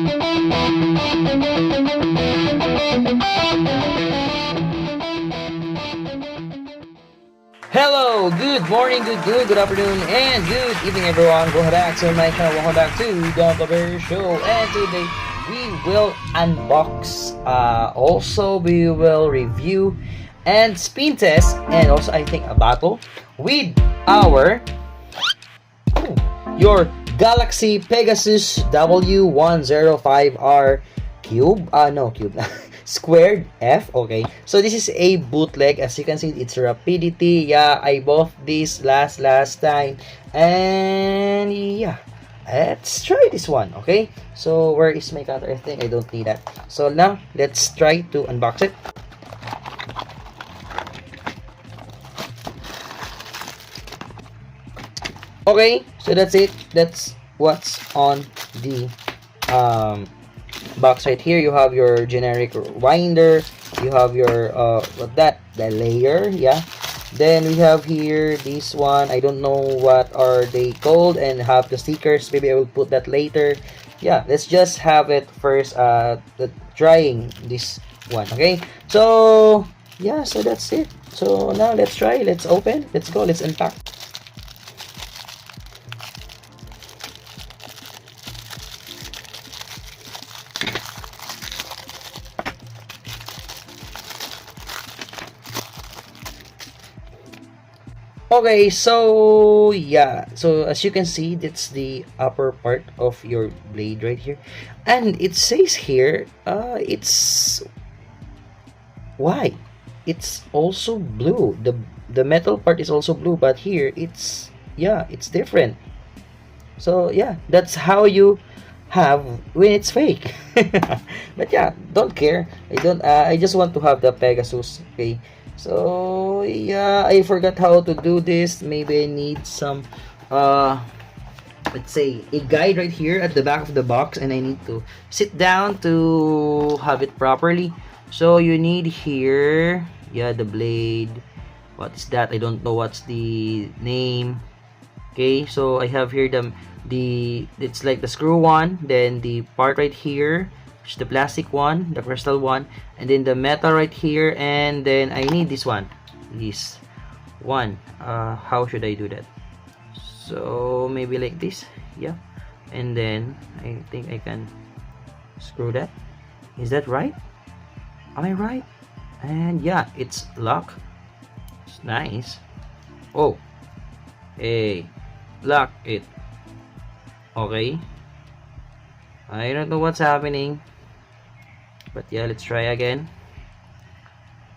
Hello, good morning, good afternoon, and good evening, everyone. Welcome back to my channel. Welcome back to the Bear Show. And today we will unbox. Also, we will review and spin test, and also I think a battle with our your Galaxy Pegasus W105R Cube. No cube. Squared F. Okay, so this is a bootleg. As you can see, it's Rapidity. Yeah, I bought this last time, and yeah, let's try this one. Okay, so where is my cutter? I think I don't need that. So now let's try to unbox it. Okay, so that's it. That's what's on the box right here. You have your generic winder, you have your the layer, yeah. Then we have here this one. I don't know what are they called, and have the stickers. Maybe I will put that later. Yeah, let's just have it first, trying this one. Okay, so yeah, so that's it. So now let's try, let's open, let's go, let's unpack. Okay, so yeah, so as you can see, that's the upper part of your blade right here, and it says here, it's why it's also blue. The metal part is also blue, but here it's, yeah, it's different. So yeah, that's how you have when it's fake. But yeah, don't care. I don't. I just want to have the Pegasus. Okay. So yeah, I forgot how to do this. Maybe I need some, let's say a guide right here at the back of the box, and I need to sit down to have it properly. So you need here, yeah, the blade. What is that? I don't know what's the name. Okay, so I have here the it's like the screw one, then the part right here, which is the plastic one, the crystal one, and then the metal right here, and then I need this one. How should I do that? So maybe like this, yeah, and then I think I can screw that. Is that right? Am I right? And yeah, it's lock. It's nice. Oh, hey, lock it. Okay, I don't know what's happening, but yeah, let's try again.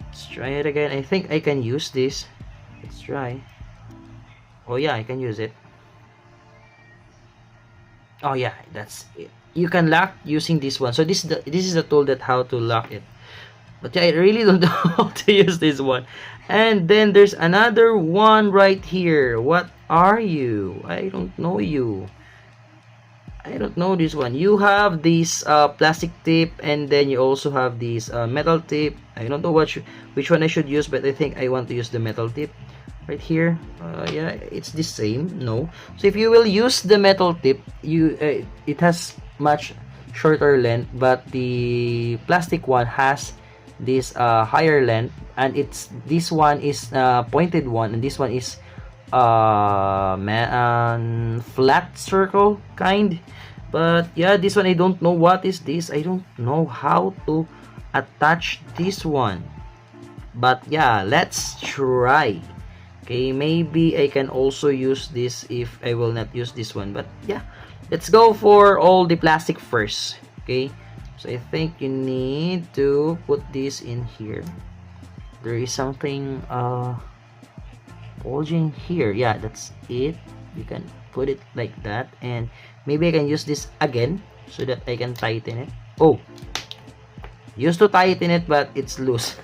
Let's try it again. I think I can use this. Let's try. Oh yeah, I can use it. Oh yeah, that's it. You can lock using this one. So this is the tool that how to lock it. But yeah, I really don't know how to use this one. And then there's another one right here. What are you? I don't know you. I don't know this one. You have this plastic tip, and then you also have this metal tip. I don't know which one I should use, but I think I want to use the metal tip right here. Yeah, it's the same. No. So if you will use the metal tip, it has much shorter length, but the plastic one has this higher length, and this one is pointed one, and this one is flat circle kind. But yeah, this one I don't know what is this. I don't know how to attach this one, but yeah, let's try. Okay, maybe I can also use this if I will not use this one, but yeah, let's go for all the plastic first. Okay, so I think you need to put this in here. There is something bulging here. Yeah, that's it. You can put it like that, and maybe I can use this again so that I can tighten it. Oh, used to tighten it, but it's loose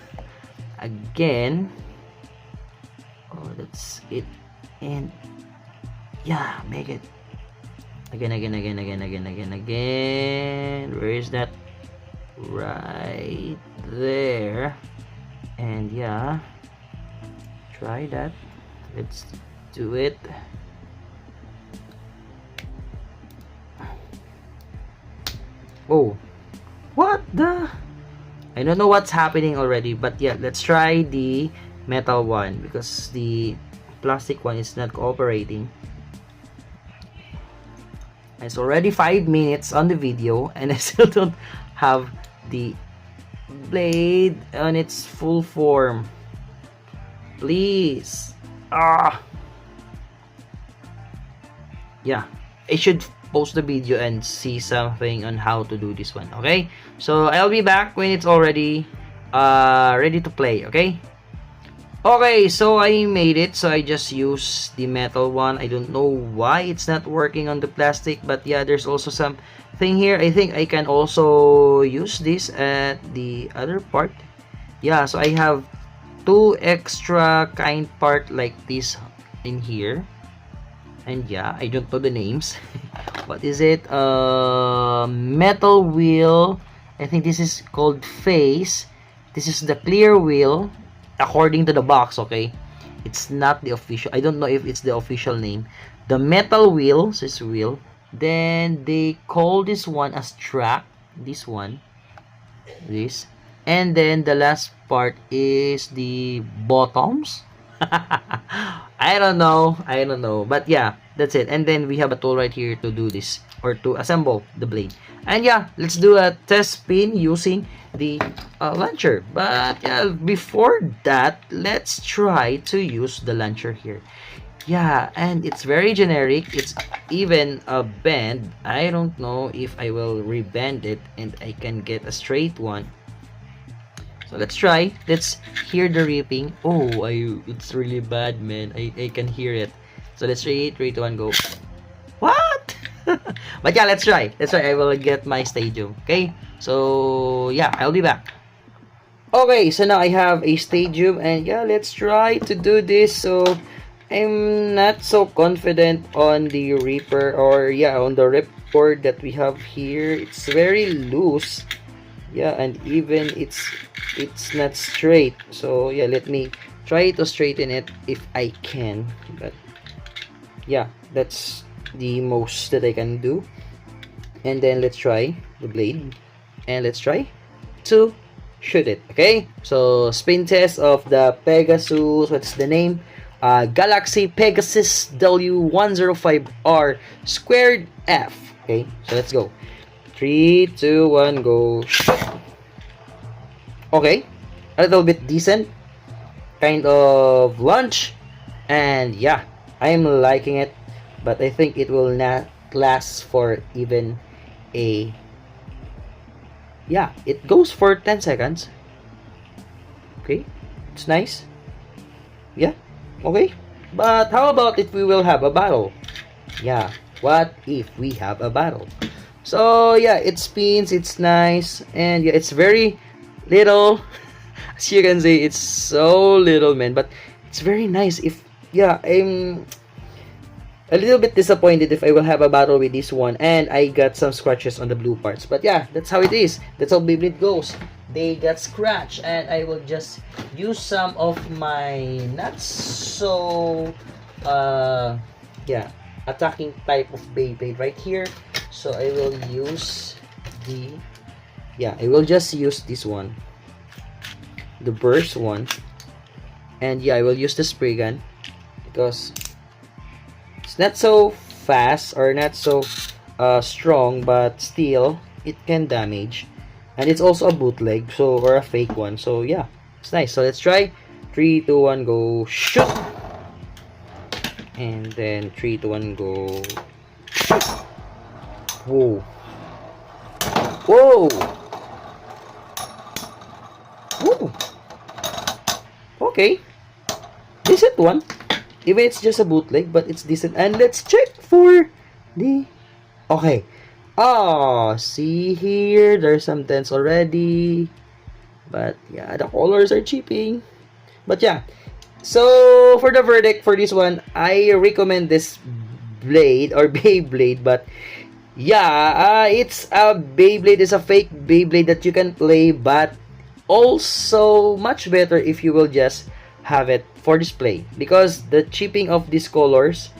again. Oh, that's it. And yeah, make it again. Where is that? Right there. And yeah, try that. Let's do it. Oh, what the? I don't know what's happening already, but yeah, let's try the metal one because the plastic one is not cooperating. It's already 5 minutes on the video and I still don't have the blade on its full form. Please. Yeah, I should post the video and see something on how to do this one. Okay, so I'll be back when it's already ready to play. Okay, so I made it. So I just used the metal one. I don't know why it's not working on the plastic, but yeah, there's also some thing here. I think I can also use this at the other part. Yeah, so I have 2 extra kind part like this in here. And yeah, I don't know the names. What is it? Metal wheel. I think this is called face. This is the clear wheel. According to the box, okay? It's not the official. I don't know if it's the official name. The metal wheel, so it's wheel. Then they call this one as track. This one. This. And then the last part is the bottoms. I don't know. But yeah, that's it. And then we have a tool right here to do this or to assemble the blade. And yeah, let's do a test spin using the launcher. But yeah, before that, let's try to use the launcher here. Yeah, and it's very generic. It's even a bend. I don't know if I will rebend it and I can get a straight one. So let's try. Let's hear the ripping. Oh, it's really bad, man. I can hear it. So let's try 3, 2, 1, go. What? But yeah, let's try. I will get my stadium. Okay. So yeah, I'll be back. Okay, so now I have a stadium and yeah, let's try to do this. So I'm not so confident on the Reaper or yeah, on the ripcord that we have here. It's very loose. Yeah, and even it's not straight. So yeah, let me try to straighten it if I can. But yeah, that's the most that I can do. And then let's try the blade and let's try to shoot it. Okay, so spin test of the Pegasus. What's the name? Galaxy Pegasus W105R squared F. Okay, so let's go. 3, 2, 1, go. Okay, a little bit decent kind of launch, and yeah, I'm liking it, but I think it will not last for even a yeah, it goes for 10 seconds. Okay, it's nice. Yeah, okay, but how about if we will have a battle? Yeah, what if we have a battle? So yeah, it spins, it's nice, and yeah, it's very little. As you can see, it's so little, man, but it's very nice. If yeah, I'm a little bit disappointed if I will have a battle with this one, and I got some scratches on the blue parts, but yeah, that's how it is. That's how Beyblade goes. They got scratched, and I will just use some of my not so yeah, attacking type of Beyblade right here. So I will use the yeah, I will just use this one, the burst one, and yeah, I will use the spray gun because it's not so fast or not so strong, but still it can damage, and it's also a bootleg, so or a fake one. So yeah, it's nice. So let's try. 3, 2, 1, go shoot, and then 3, 2, 1, go shoot. Whoa! Whoa! Whoa! Okay, decent one. Even it's just a bootleg, but it's decent. And let's check for the okay. Oh, see here, there's some dents already. But yeah, the colors are cheaping. But yeah, so for the verdict for this one, I recommend this blade or Beyblade. But yeah, it's a Beyblade. It's a fake Beyblade that you can play, but also much better if you will just have it for display, because the chipping of these colors,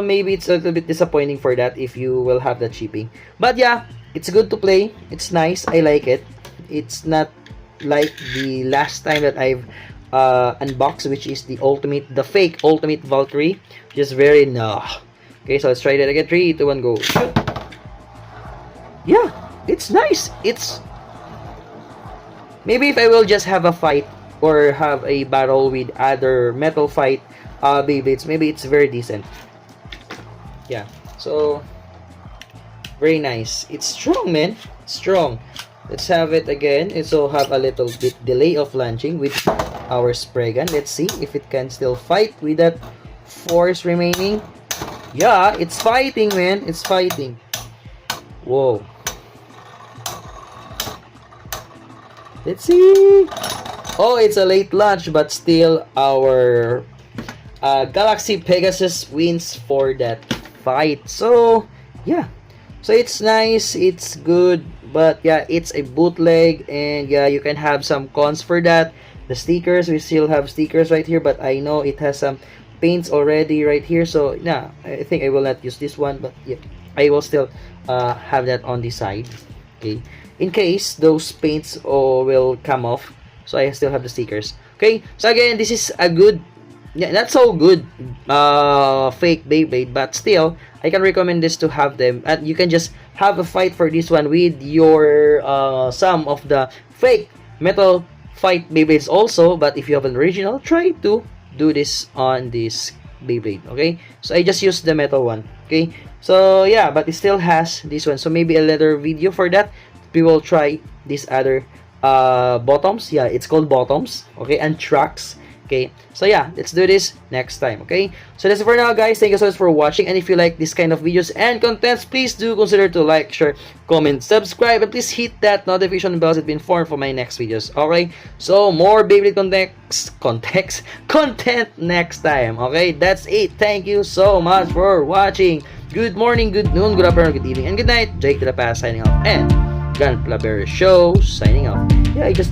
maybe it's a little bit disappointing for that if you will have the chipping. But yeah, It's good to play. It's nice. I like it. It's not like the last time that I've unboxed, which is the fake ultimate Valkyrie. Just very nah. Okay, so let's try that again. 3, 2, 1, go. Shoot. Yeah, it's nice. It's maybe if I will just have a fight or have a battle with other metal fight Beyblades, maybe it's very decent. Yeah, so very nice. It's strong, man. Strong. Let's have it again. It will have a little bit delay of launching with our spray gun. Let's see if it can still fight with that force remaining. Yeah, it's fighting, man. It's fighting. Whoa. Let's see. Oh, it's a late launch, but still our Galaxy Pegasus wins for that fight. So, yeah. So, it's nice. It's good. But, yeah, it's a bootleg. And, yeah, you can have some cons for that. The stickers, we still have stickers right here. But I know it has some paints already right here. So, yeah, I think I will not use this one. But, yeah, I will still have that on the side. Okay. In case those paints will come off. So I still have the stickers. Okay, so again, this is a good, yeah, not so good fake Beyblade, but still I can recommend this to have them, and you can just have a fight for this one with your some of the fake metal fight Beyblades also. But if you have an original, try to do this on this Beyblade. Okay, so I just used the metal one. Okay, so yeah, but it still has this one, so maybe a later video for that. We will try this other bottoms. Yeah, it's called bottoms. Okay, and tracks. Okay, so yeah, let's do this next time. Okay, so that's it for now, guys. Thank you so much for watching, and if you like this kind of videos and contents, please do consider to like, share, comment, subscribe, and please hit that notification bell to be informed for my next videos. Okay, so more Beyblade content next time. Okay, that's it. Thank you so much for watching. Good morning, good noon, good afternoon, good evening, and good night. Jake De La Paz signing off, and Gunpla Show signing off. Yeah, I just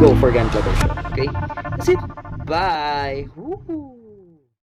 go for Gunpla Show. Okay, that's it. Bye. Woohoo.